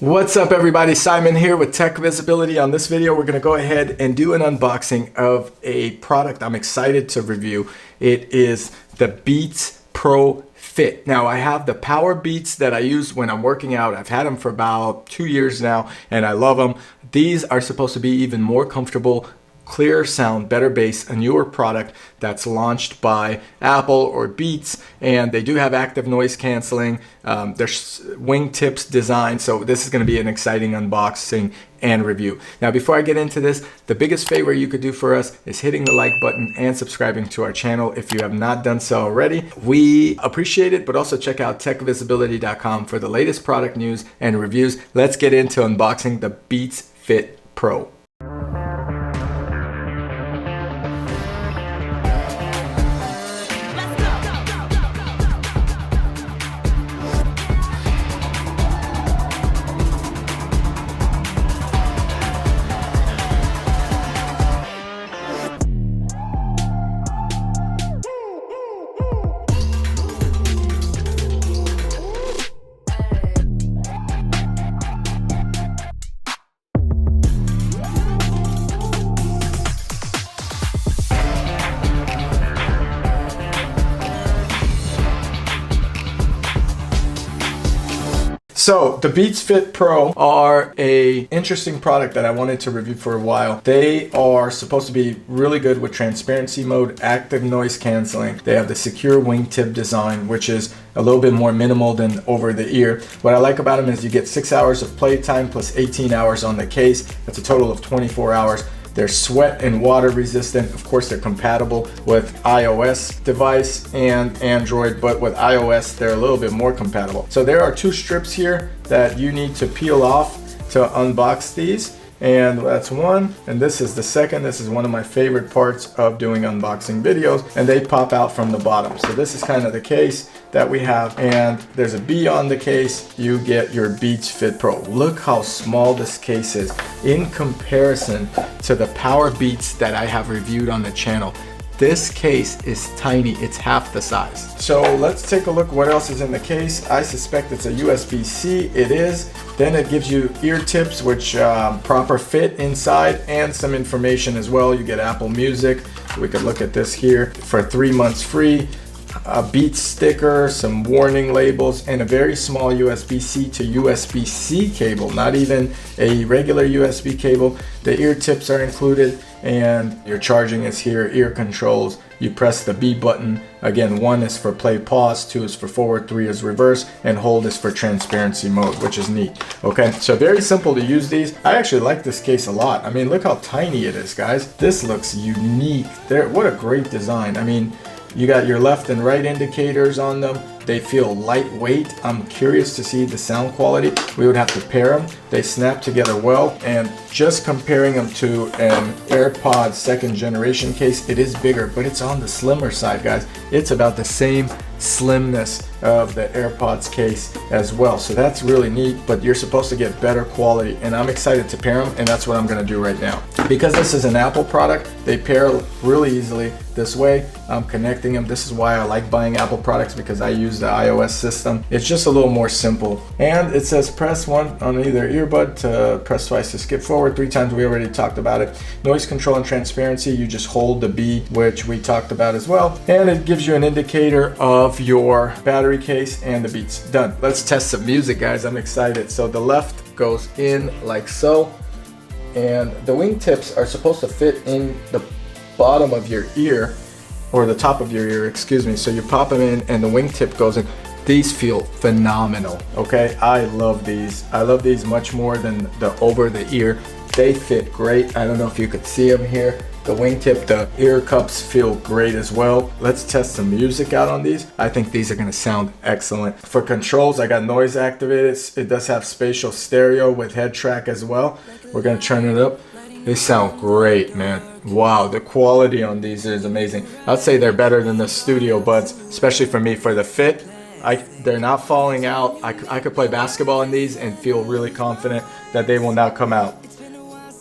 What's up everybody, Simon here with Tech Visibility. On this video we're going to go ahead and do an unboxing of a product I'm excited to review. It is the Beats Pro Fit. Now I have the PowerBeats that I use when I'm working out. I've had them for about 2 years now and I love them. These are supposed to be even more comfortable, clearer sound, better bass, a newer product that's launched by Apple or Beats, and they do have active noise canceling. There's wingtips design, so this is going to be an exciting unboxing and review. Now before I get into this, the biggest favor you could do for us is hitting the like button and subscribing to our channel if you have not done so already. We appreciate it, but also check out techvisibility.com for the latest product news and reviews. Let's get into unboxing the Beats Fit Pro. So the Beats Fit Pro are a interesting product that I wanted to review for a while. They are supposed to be really good with transparency mode, active noise canceling. They have the secure wingtip design, which is a little bit more minimal than over the ear. What I like about them is you get 6 hours of playtime plus 18 hours on the case. That's a total of 24 hours. They're sweat and water resistant. Of course, they're compatible with iOS device and Android, but with iOS, they're a little bit more compatible. So there are two strips here that you need to peel off to unbox these. And that's one, and this is the second. This is one of my favorite parts of doing unboxing videos, and they pop out from the bottom. So this is kind of the case that we have, and there's a B on the case. You get your Beats Fit Pro. Look how small this case is in comparison to the PowerBeats that I have reviewed on the channel. This case is tiny, it's half the size. So let's take a look what else is in the case. I suspect it's a USB-C, it is. Then it gives you ear tips, which proper fit inside, and some information as well. You get Apple Music. We could look at this here for 3 months free. A Beats sticker, some warning labels, and a very small USB-C to USB-C cable, not even a regular USB cable. The ear tips are included, and your charging is here, ear controls. You press the B button. Again, 1 is for play pause, 2 is for forward, 3 is reverse, and hold is for transparency mode, which is neat. Okay, so very simple to use these. I actually like this case a lot. I mean, look how tiny it is, guys. This looks unique. What a great design. I mean, you got your left and right indicators on them. They feel lightweight. I'm curious to see the sound quality. We would have to pair them. They snap together well, and just comparing them to an AirPods second generation case, it is bigger, but it's on the slimmer side, guys. It's about the same slimness of the AirPods case as well. So that's really neat, but you're supposed to get better quality, and I'm excited to pair them, and that's what I'm gonna do right now. Because this is an Apple product, they pair really easily this way. I'm connecting them. This is why I like buying Apple products, because I use the iOS system. It's just a little more simple. And it says press 1 on either earbud to press twice to skip forward, 3 times. We already talked about it. Noise control and transparency, you just hold the B, which we talked about as well. And it gives you an indicator of your battery case and the beats. Done. Let's test some music, guys. I'm excited. So the left goes in like so, and the wingtips are supposed to fit in the bottom of your ear, or the top of your ear, excuse me. So you pop them in and the wingtip goes in. These feel phenomenal, okay? I love these. I love these much more than the over the ear. They fit great. I don't know if you could see them here. The wingtip, the ear cups feel great as well. Let's test some music out on these. I think these are gonna sound excellent. For controls, I got noise activated. It does have spatial stereo with head track as well. We're gonna turn it up. They sound great, man. Wow, the quality on these is amazing. I'd say they're better than the Studio Buds, especially for me. For the fit, they're not falling out. I could play basketball in these and feel really confident that they will not come out.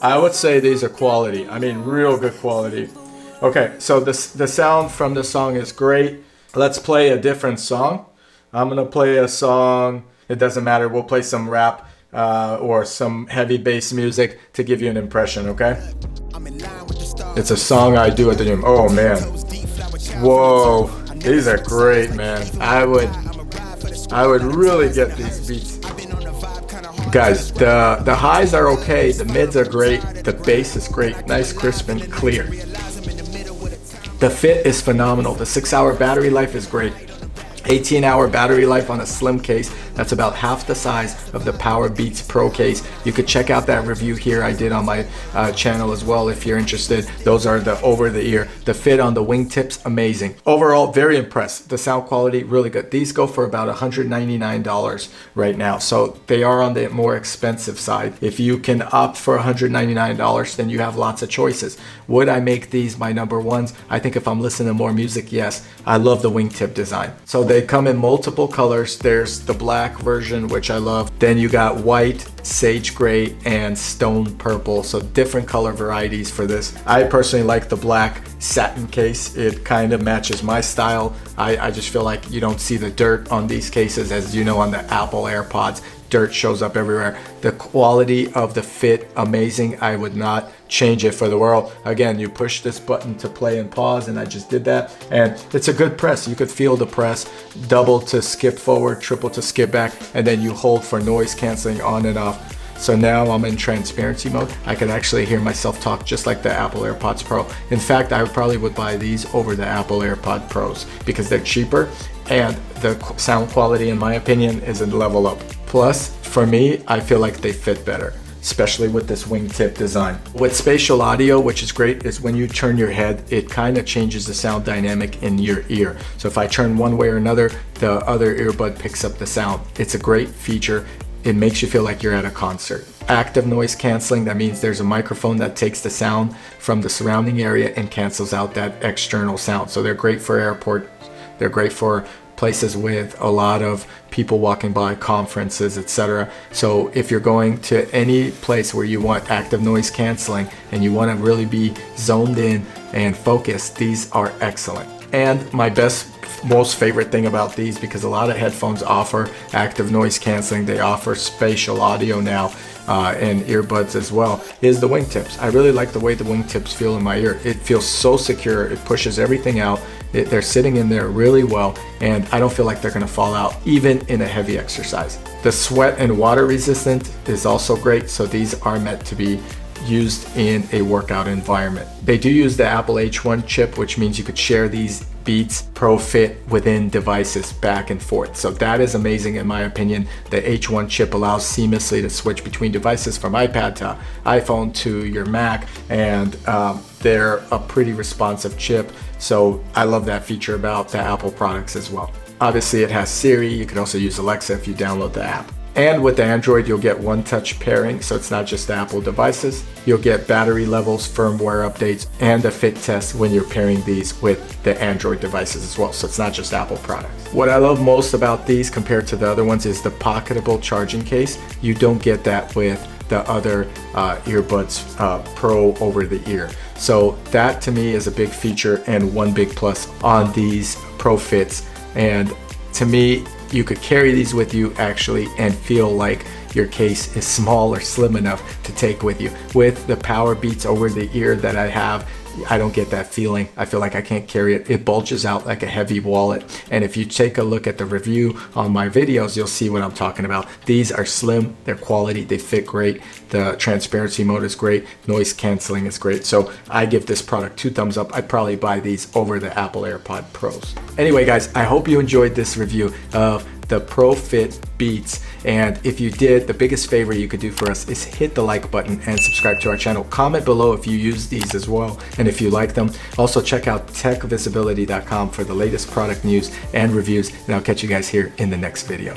I would say these are quality. I mean, real good quality. Okay, so the sound from the song is great. Let's play a different song. I'm gonna play a song. It doesn't matter. We'll play some rap. or some heavy bass music to give you an impression, okay? It's a song I do at the gym. Oh man. Whoa, these are great, man. I would really get these beats. Guys, the highs are okay, the mids are great, the bass is great, nice, crisp, and clear. The fit is phenomenal. The 6-hour battery life is great. 18-hour battery life on a slim case. That's about half the size of the PowerBeats Pro case. You could check out that review here I did on my channel as well if you're interested. Those are the over-the-ear. The fit on the wingtips, amazing. Overall, very impressed. The sound quality, really good. These go for about $199 right now, so they are on the more expensive side. If you can opt for $199, then you have lots of choices. Would I make these my number ones? I think if I'm listening to more music, yes. I love the wingtip design. So they come in multiple colors. There's the black version, which I love. Then you got white, sage gray, and stone purple. So different color varieties for this. I personally like the black satin case. It kind of matches my style. I just feel like you don't see the dirt on these cases. As you know, on the Apple AirPods, dirt shows up everywhere. The quality of the fit, amazing. I would not change it for the world. Again, you push this button to play and pause, and I just did that, and it's a good press. You could feel the press. Double to skip forward, triple to skip back, and then you hold for noise canceling on and off. So now I'm in transparency mode. I can actually hear myself talk just like the Apple AirPods Pro. In fact, I probably would buy these over the Apple AirPod Pros because they're cheaper, and the sound quality, in my opinion, is a level up. Plus, for me, I feel like they fit better, especially with this wingtip design. With spatial audio, which is great, is when you turn your head, it kind of changes the sound dynamic in your ear. So if I turn one way or another, the other earbud picks up the sound. It's a great feature. It makes you feel like you're at a concert. Active noise canceling, that means there's a microphone that takes the sound from the surrounding area and cancels out that external sound. So they're great for airport. They're great for places with a lot of people walking by, conferences, etc. So if you're going to any place where you want active noise canceling and you want to really be zoned in and focused, these are excellent. And my most favorite thing about these, because a lot of headphones offer active noise canceling, they offer spatial audio now, and earbuds as well, is the wingtips. I really like the way the wingtips feel in my ear. It feels so secure. It pushes everything out. They're sitting in there really well, and I don't feel like they're gonna fall out even in a heavy exercise. The sweat and water resistant is also great, so these are meant to be used in a workout environment. They do use the Apple H1 chip, which means you could share these Beats Pro Fit within devices back and forth. So that is amazing in my opinion. The H1 chip allows seamlessly to switch between devices from iPad to iPhone to your Mac, and they're a pretty responsive chip. So I love that feature about the Apple products as well. Obviously it has Siri. You can also use Alexa if you download the app. And with the Android, you'll get one-touch pairing, so it's not just the Apple devices. You'll get battery levels, firmware updates, and a fit test when you're pairing these with the Android devices as well, so it's not just Apple products. What I love most about these compared to the other ones is the pocketable charging case. You don't get that with the other earbuds Pro over the ear. So that to me is a big feature and one big plus on these Pro Fits. And to me, you could carry these with you actually and feel like your case is small or slim enough to take with you. With the PowerBeats over the ear that I have, I don't get that feeling. I feel like I can't carry it. It bulges out like a heavy wallet. And if you take a look at the review on my videos, you'll see what I'm talking about. These are slim, they're quality, they fit great. The transparency mode is great. Noise canceling is great. So I give this product 2 thumbs up. I'd probably buy these over the Apple AirPod Pros. Anyway, guys, I hope you enjoyed this review of the Pro Fit Beats. And if you did, the biggest favor you could do for us is hit the like button and subscribe to our channel. Comment below if you use these as well and if you like them. Also check out techvisibility.com for the latest product news and reviews, and I'll catch you guys here in the next video.